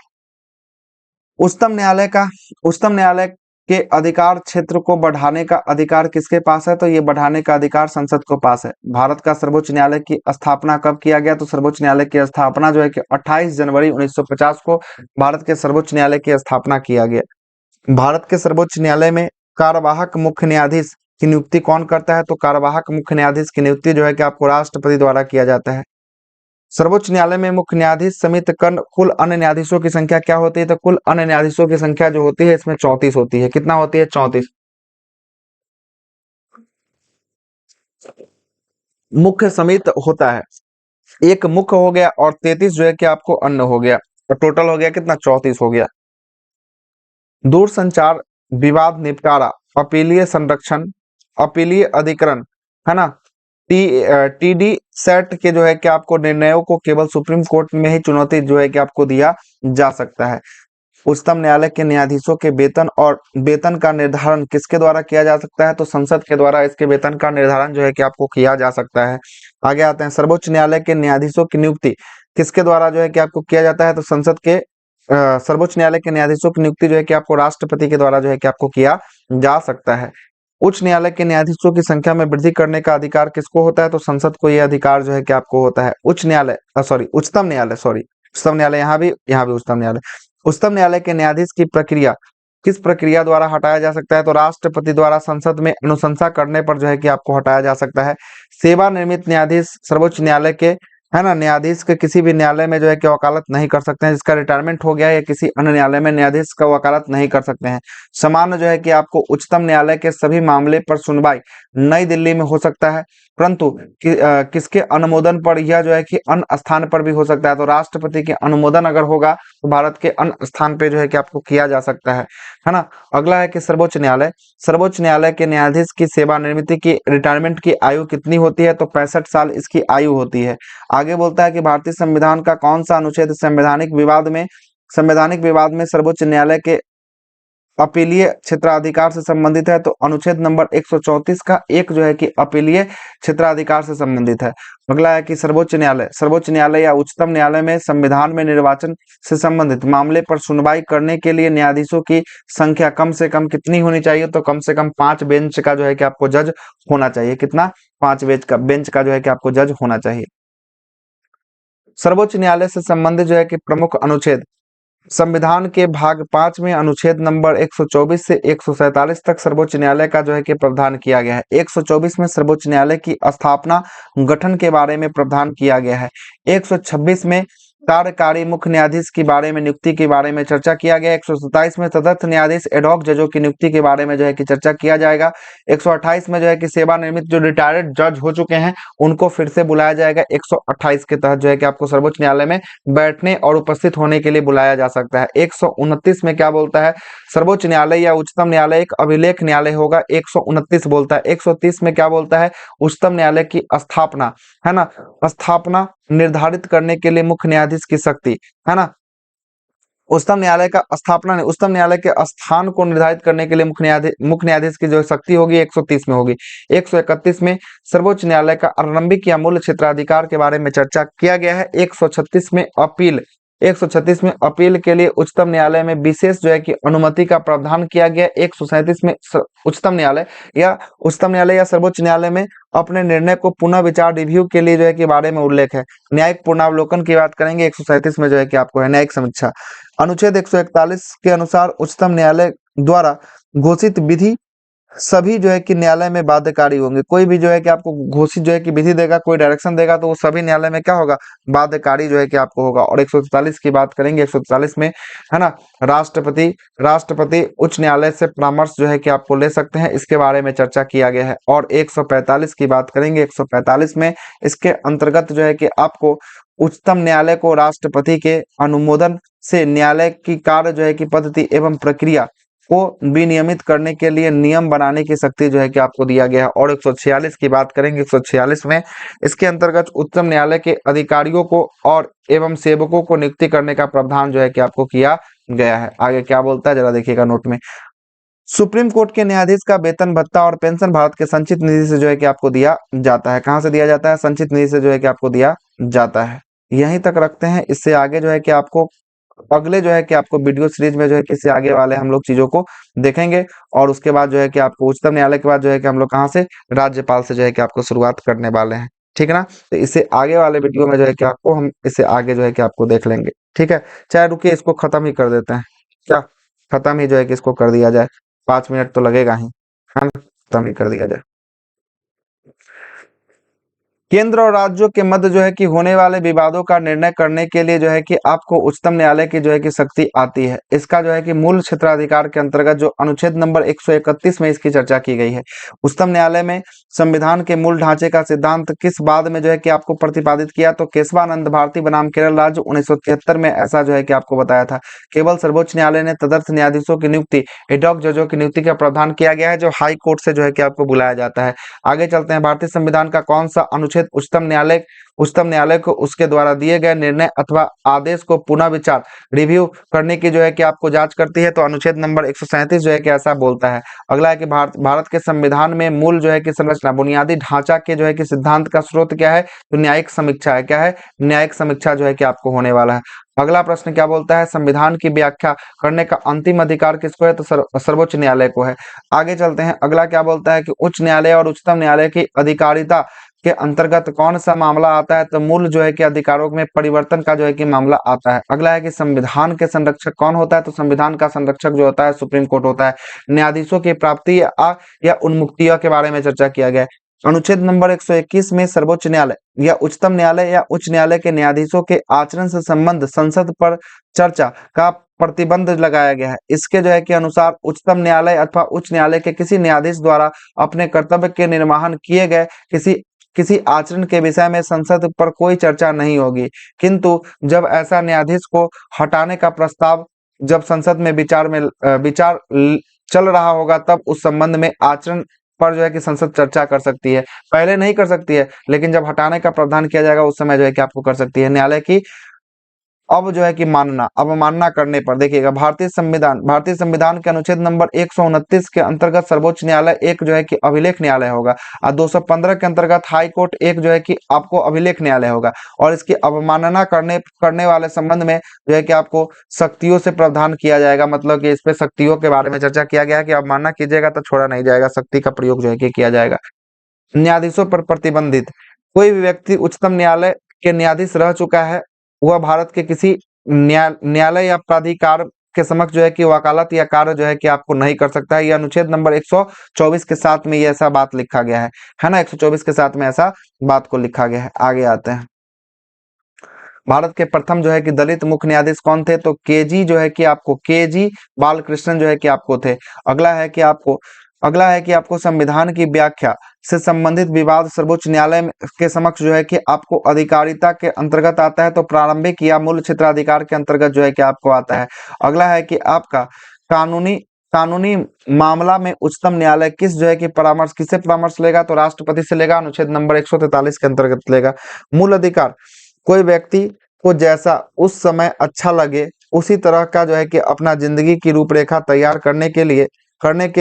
उच्चतम न्यायालय के अधिकार क्षेत्र को बढ़ाने का अधिकार किसके पास है? तो ये बढ़ाने का अधिकार संसद को पास है। भारत का सर्वोच्च न्यायालय की स्थापना कब किया गया? तो सर्वोच्च न्यायालय की स्थापना जो है कि 28 जनवरी 1950 को भारत के सर्वोच्च न्यायालय की स्थापना किया गया। भारत के सर्वोच्च न्यायालय में कार्यवाहक मुख्य न्यायाधीश की नियुक्ति कौन करता है? तो कार्यवाहक मुख्य न्यायाधीश की नियुक्ति जो है कि आपको राष्ट्रपति द्वारा किया जाता है। सर्वोच्च न्यायालय में मुख्य न्यायाधीश समेत कुल अन्य न्यायाधीशों की संख्या क्या होती है? तो कुल अन्य न्यायाधीशों की संख्या जो होती है इसमें 34 होती है। कितना होती है? 34। मुख्य समेत होता है, एक मुख्य हो गया और 33 जो है कि आपको अन्य हो गया, तो टोटल हो गया कितना? 34 हो गया। दूरसंचार विवाद निपटारा, अपीलीय संरक्षण, अपीलीय अधिकरण, है ना, टीडी सेट के जो है कि आपको निर्णयों को केवल सुप्रीम कोर्ट में ही चुनौती जो है कि आपको दिया जा सकता है। उच्चतम न्यायालय के न्यायाधीशों के वेतन का निर्धारण किसके द्वारा किया जा सकता है? तो संसद के द्वारा इसके वेतन का निर्धारण जो है कि आपको किया जा सकता है। आगे आते हैं, सर्वोच्च न्यायालय के न्यायाधीशों की नियुक्ति किसके द्वारा जो है कि आपको किया जाता है? तो संसद के सर्वोच्च न्यायालय के न्यायाधीशों की नियुक्ति जो है कि आपको राष्ट्रपति के द्वारा जो है कि आपको किया जा सकता है। उच्च न्यायालय के न्यायाधीशों की संख्या में वृद्धि करने का अधिकार किसको होता है? तो संसद को यह अधिकार जो है कि आपको होता है। उच्चतम न्यायालय, यहाँ भी उच्चतम न्यायालय के न्यायाधीश की प्रक्रिया किस प्रक्रिया द्वारा हटाया जा सकता है? तो राष्ट्रपति द्वारा संसद में अनुशंसा करने पर जो है कि आपको हटाया जा सकता है। सेवानिवृत्त न्यायाधीश सर्वोच्च न्यायालय के, है ना, न्यायाधीश के किसी भी न्यायालय में जो है कि वकालत नहीं कर सकते हैं। जिसका रिटायरमेंट हो गया है या किसी अन्य न्यायालय में न्यायाधीश का वकालत नहीं कर सकते हैं। सामान्य जो है कि आपको उच्चतम न्यायालय के सभी मामले पर सुनवाई नई दिल्ली में हो सकता है, परंतु किसके अनुमोदन पर यह जो है कि अन्य स्थान पर भी हो सकता है? तो राष्ट्रपति के अनुमोदन अगर होगा तो भारत के अन्य स्थान पे जो है कि आपको किया जा सकता है ना। अगला है कि सर्वोच्च न्यायालय के न्यायाधीश की सेवानिवृत्ति की, रिटायरमेंट की आयु कितनी होती है? तो 65 साल इसकी आयु होती है। आगे बोलता है कि भारतीय संविधान का कौन सा अनुच्छेद संवैधानिक विवाद में सर्वोच्च न्यायालय के अपीलीय क्षेत्राधिकार से संबंधित है? तो अनुच्छेद नंबर 134 का एक जो है कि अपीलीय क्षेत्राधिकार से संबंधित है। अगला है कि सर्वोच्च न्यायालय या उच्चतम न्यायालय में संविधान में निर्वाचन से संबंधित मामले पर सुनवाई करने के लिए न्यायाधीशों की संख्या कम से कम कितनी होनी चाहिए? तो कम से कम 5 बेंच का जो है कि आपको जज होना चाहिए। कितना? 5 बेंच का जो है कि आपको जज होना चाहिए। सर्वोच्च न्यायालय से संबंधित जो है कि प्रमुख अनुच्छेद संविधान के भाग 5 में अनुच्छेद नंबर 124 से 147 तक सर्वोच्च न्यायालय का जो है कि प्रावधान किया गया है। 124 में सर्वोच्च न्यायालय की स्थापना गठन के बारे में प्रावधान किया गया है। 126 में कार्यकारी मुख्य न्यायाधीश के बारे में नियुक्ति के बारे में चर्चा किया गया। 127 में तदर्थ न्यायाधीश एडहॉक जजों की नियुक्ति के बारे में जो है कि चर्चा किया जाएगा। 128 में जो है कि सेवानिवृत्त जो रिटायर्ड जज हो चुके हैं उनको फिर से बुलाया जाएगा। 128 के तहत जो है कि आपको सर्वोच्च न्यायालय में बैठने और उपस्थित होने के लिए बुलाया जा सकता है। 129 में क्या बोलता है, सर्वोच्च न्यायालय या उच्चतम न्यायालय एक अभिलेख न्यायालय होगा। 129 बोलता है। 130 में क्या बोलता है, उच्चतम न्यायालय की स्थापना, है ना, स्थापना निर्धारित करने के लिए मुख्य न्यायाधीश की शक्ति, है ना, उच्चतम न्यायालय का स्थापना नहीं, उच्चतम न्यायालय के स्थान को निर्धारित करने के लिए मुख्य न्यायाधीश की जो शक्ति होगी 130 में होगी। 131 में सर्वोच्च न्यायालय का आरंभिक या मूल क्षेत्राधिकार के बारे में चर्चा किया गया है। 136 में अपील, 136 में अपील के लिए उच्चतम न्यायालय में विशेष जो है कि अनुमति का प्रावधान किया गया। 137 में उच्चतम न्यायालय या सर्वोच्च न्यायालय में अपने निर्णय को पुनः विचार रिव्यू के लिए जो है कि बारे में उल्लेख है। न्यायिक पुनरावलोकन की बात करेंगे। 137 में जो है कि आपको है न्यायिक समीक्षा। अनुच्छेद 141 के अनुसार उच्चतम न्यायालय द्वारा घोषित विधि सभी जो है कि न्यायालय में बाध्यकारी होंगे। कोई भी जो है कि आपको घोषित जो है कि विधि देगा, कोई डायरेक्शन देगा तो वो सभी न्यायालय में क्या होगा, बाध्यकारी जो है कि आपको होगा। और 144 की बात करेंगे। 144 में, है ना, राष्ट्रपति उच्च न्यायालय से परामर्श जो है कि आपको ले सकते हैं, इसके बारे में चर्चा किया गया है। और 145 की बात करेंगे। 145 में इसके अंतर्गत जो है कि आपको उच्चतम न्यायालय को राष्ट्रपति के अनुमोदन से न्यायालय की कार्य जो है कि पद्धति एवं प्रक्रिया को विनियमित करने के लिए नियम बनाने की शक्ति जो है कि आपको दिया गया है। और 146 की बात करेंगे। 146 में इसके अंतर्गत उच्चतम न्यायालय के अधिकारियों को और एवं सेवकों को नियुक्ति करने का प्रावधान जो है कि आपको किया गया है। आगे क्या बोलता है जरा देखिएगा नोट में। सुप्रीम कोर्ट के न्यायाधीश का वेतन भत्ता और पेंशन भारत के संचित निधि से जो है कि आपको दिया जाता है। कहाँ से दिया जाता है, संचित निधि से जो है कि आपको दिया जाता है। यहीं तक रखते हैं। इससे आगे जो है कि आपको अगले जो है कि आपको वीडियो सीरीज में जो है कि इससे आगे वाले हम लोग चीजों को देखेंगे। और उसके बाद जो है कि आपको उच्चतम न्यायालय के बाद जो है कि हम लोग कहाँ से, राज्यपाल से जो है कि आपको शुरुआत करने वाले हैं। ठीक है ना, तो इससे आगे वाले वीडियो में जो है कि आपको हम इससे आगे जो है कि आपको देख लेंगे। ठीक है, चाहे रुकिए इसको खत्म ही कर देते हैं, क्या खत्म ही जो है कि इसको कर दिया जाए, 5 मिनट तो लगेगा ही, है ना, खत्म ही कर दिया जाए। केंद्र और राज्यों के मध्य जो है कि होने वाले विवादों का निर्णय करने के लिए जो है कि आपको उच्चतम न्यायालय की जो है कि शक्ति आती है। इसका जो है कि मूल क्षेत्राधिकार के अंतर्गत जो अनुच्छेद नंबर 131 में इसकी चर्चा की गई है। उच्चतम न्यायालय में संविधान के मूल ढांचे का सिद्धांत किस बाद में जो है कि आपको प्रतिपादित किया, तो केशवानंद भारती बनाम केरल राज्य 1973 में ऐसा जो है कि आपको बताया था। केवल सर्वोच्च न्यायालय ने तदर्थ न्यायाधीशों की नियुक्ति, एडहॉक जजों की नियुक्ति का प्रावधान किया गया है, जो हाई कोर्ट से जो है कि आपको बुलाया जाता है। आगे चलते हैं। भारतीय संविधान का कौन सा अनुच्छेद उच्चतम न्यायालय को उसके द्वारा दिए गए निर्णय अथवा आदेश को पुनः विचार रिव्यू करने की जो है कि आपको जांच करती है, तो अनुच्छेद नंबर 137 जो है कि ऐसा बोलता है। अगला है कि भारत के संविधान में मूल जो है कि संरचना, बुनियादी ढांचा के जो है कि सिद्धांत का स्रोत क्या है, तो न्यायिक समीक्षा है। क्या है, न्यायिक समीक्षा जो है कि आपको होने वाला है। अगला प्रश्न क्या बोलता है, संविधान की व्याख्या करने का अंतिम अधिकार किसको है, तो सर्वोच्च न्यायालय को है। आगे चलते हैं। अगला क्या बोलता है कि उच्च न्यायालय और उच्चतम न्यायालय की अधिकारिता के अंतर्गत कौन सा मामला आता है, तो मूल जो है कि अधिकारों में परिवर्तन का जो है कि मामला आता है। अगला है कि संविधान के संरक्षक कौन होता है, तो संविधान का संरक्षक जो होता है सुप्रीम कोर्ट होता है। न्यायाधीशों की प्राप्ति या उन्मुक्तियों के बारे में चर्चा किया गया है। अनुच्छेद नंबर 121 में सर्वोच्च न्यायालय या उच्चतम न्यायालय या उच्च न्यायालय के न्यायाधीशों के आचरण से संबंध संसद पर चर्चा का प्रतिबंध लगाया गया है। इसके जो है कि अनुसार उच्चतम न्यायालय अथवा उच्च न्यायालय के किसी न्यायाधीश द्वारा अपने कर्तव्य के निर्वहन किए गए किसी आचरण के विषय में संसद पर कोई चर्चा नहीं होगी। किंतु जब ऐसा न्यायाधीश को हटाने का प्रस्ताव जब संसद में विचार चल रहा होगा, तब उस संबंध में आचरण पर जो है कि संसद चर्चा कर सकती है। पहले नहीं कर सकती है, लेकिन जब हटाने का प्रावधान किया जाएगा उस समय जो है कि आपको कर सकती है। न्यायालय की अब जो है कि अवमानना करने पर देखिएगा, भारतीय संविधान के अनुच्छेद नंबर 129 के अंतर्गत सर्वोच्च न्यायालय एक जो है कि अभिलेख न्यायालय होगा, और 215 के अंतर्गत हाई कोर्ट एक जो है कि आपको अभिलेख न्यायालय होगा। और इसकी अवमानना करने वाले संबंध में जो है कि आपको शक्तियों से प्रावधान किया जाएगा। मतलब कि इस पे शक्तियों के बारे में चर्चा किया गया है कि अवमानना कीजिएगा तो छोड़ा नहीं जाएगा, शक्ति का प्रयोग जो है कि किया जाएगा। न्यायाधीशों पर प्रतिबंधित, कोई भी व्यक्ति उच्चतम न्यायालय के न्यायाधीश रह चुका है, वह भारत के किसी न्यायालय या प्राधिकार के समक्ष जो है कि वकालत या कार्य जो है कि आपको नहीं कर सकता है। यह अनुच्छेद नंबर 124 के साथ में ये ऐसा बात लिखा गया है ना, 124 के साथ में ऐसा बात को लिखा गया है। आगे आते हैं, भारत के प्रथम जो है कि दलित मुख्य न्यायाधीश कौन थे? तो केजी जो है कि आपको केजी बालकृष्णन जो है कि आपको थे। अगला है कि आपको संविधान की व्याख्या से संबंधित विवाद सर्वोच्च न्यायालय के समक्ष जो है कि आपको अधिकारिता के अंतर्गत आता है, तो प्रारंभिक या मूल क्षेत्राधिकार के अंतर्गत जो है कि आपको आता है। अगला है कि आपका कानूनी मामला में उच्चतम न्यायालय किससे परामर्श लेगा? तो राष्ट्रपति से लेगा, अनुच्छेद नंबर 143 के अंतर्गत लेगा। मूल अधिकार, कोई व्यक्ति को जैसा उस समय अच्छा लगे उसी तरह का जो है कि अपना जिंदगी की रूपरेखा तैयार करने के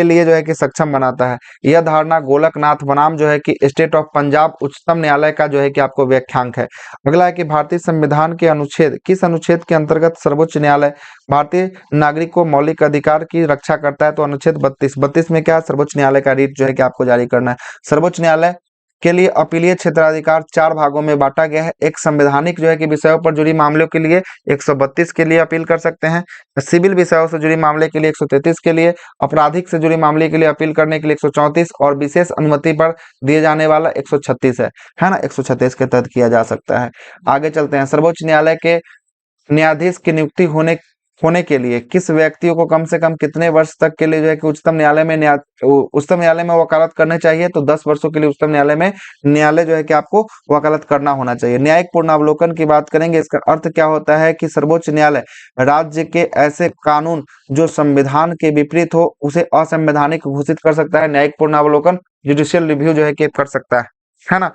लिए जो है कि सक्षम बनाता है। यह धारणा गोलकनाथ बनाम जो है कि स्टेट ऑफ पंजाब उच्चतम न्यायालय का जो है कि आपको व्याख्यांक है। अगला है कि भारतीय संविधान के किस अनुच्छेद के अंतर्गत सर्वोच्च न्यायालय भारतीय नागरिक को मौलिक अधिकार की रक्षा करता है? तो अनुच्छेद 32 में क्या है? सर्वोच्च न्यायालय का रीट जो है कि आपको जारी करना है। सर्वोच्च न्यायालय के लिए अपीलीय क्षेत्राधिकार 4 भागों में बांटा गया है। एक संवैधानिक जो है कि विषयों पर जुड़ी मामलों के लिए 132 के लिए अपील कर सकते हैं, सिविल विषयों से जुड़ी मामले के लिए 133 के लिए, आपराधिक से जुड़ी मामले के लिए अपील करने के लिए 134 और विशेष अनुमति पर दिए जाने वाला 136 है ना, 136 के तहत किया जा सकता है। आगे चलते हैं, सर्वोच्च न्यायालय के न्यायाधीश की नियुक्ति होने के लिए किस व्यक्ति को कम से कम कितने वर्ष तक के लिए जो है कि उच्चतम न्यायालय में वकालत करने चाहिए? तो 10 वर्षों के लिए उच्चतम न्यायालय जो है कि आपको वकालत करना होना चाहिए। न्यायिक पूर्णावलोकन की बात करेंगे, इसका अर्थ क्या होता है कि सर्वोच्च न्यायालय राज्य के ऐसे कानून जो संविधान के विपरीत हो उसे असंवैधानिक घोषित कर सकता है। न्यायिक पूर्णावलोकन जुडिशियल रिव्यू जो है कि कर सकता है ना।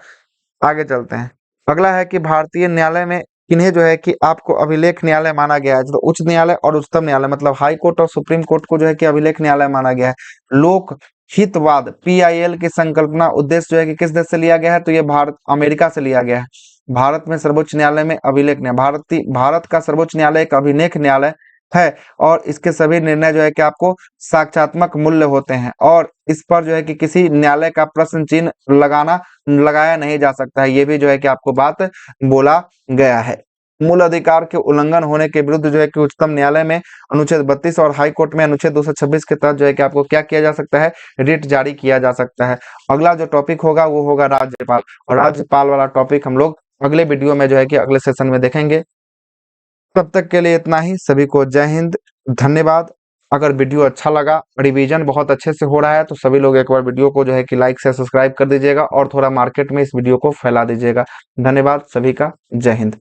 आगे चलते हैं, अगला है कि भारतीय न्यायालय में किन्हें जो है कि आपको अभिलेख न्यायालय माना गया है? तो उच्च न्यायालय और उच्चतम न्यायालय मतलब हाई कोर्ट और सुप्रीम कोर्ट को जो है कि अभिलेख न्यायालय माना गया है। लोक हितवाद PIL की संकल्पना उद्देश्य जो है कि किस देश से लिया गया है? तो ये अमेरिका से लिया गया है। भारत में सर्वोच्च न्यायालय में अभिलेख भारत का सर्वोच्च न्यायालय एक अभिलेख न्यायालय है और इसके सभी निर्णय जो है कि आपको साक्ष्यात्मक मूल्य होते हैं और इस पर जो है कि किसी न्यायालय का प्रश्न चिन्ह लगाया नहीं जा सकता है। ये भी जो है कि आपको बात बोला गया है। मूल अधिकार के उल्लंघन होने के विरुद्ध जो है कि उच्चतम न्यायालय में अनुच्छेद 32 और हाई कोर्ट में अनुच्छेद 226 के तहत जो है कि आपको क्या किया जा सकता है? रिट जारी किया जा सकता है। अगला जो टॉपिक होगा वो होगा राज्यपाल, और राज्यपाल वाला टॉपिक हम लोग अगले वीडियो में जो है कि अगले सेशन में देखेंगे। तब तक के लिए इतना ही। सभी को जय हिंद, धन्यवाद। अगर वीडियो अच्छा लगा, रिवीजन बहुत अच्छे से हो रहा है, तो सभी लोग एक बार वीडियो को जो है कि लाइक से सब्सक्राइब कर दीजिएगा और थोड़ा मार्केट में इस वीडियो को फैला दीजिएगा। धन्यवाद सभी का, जय हिंद।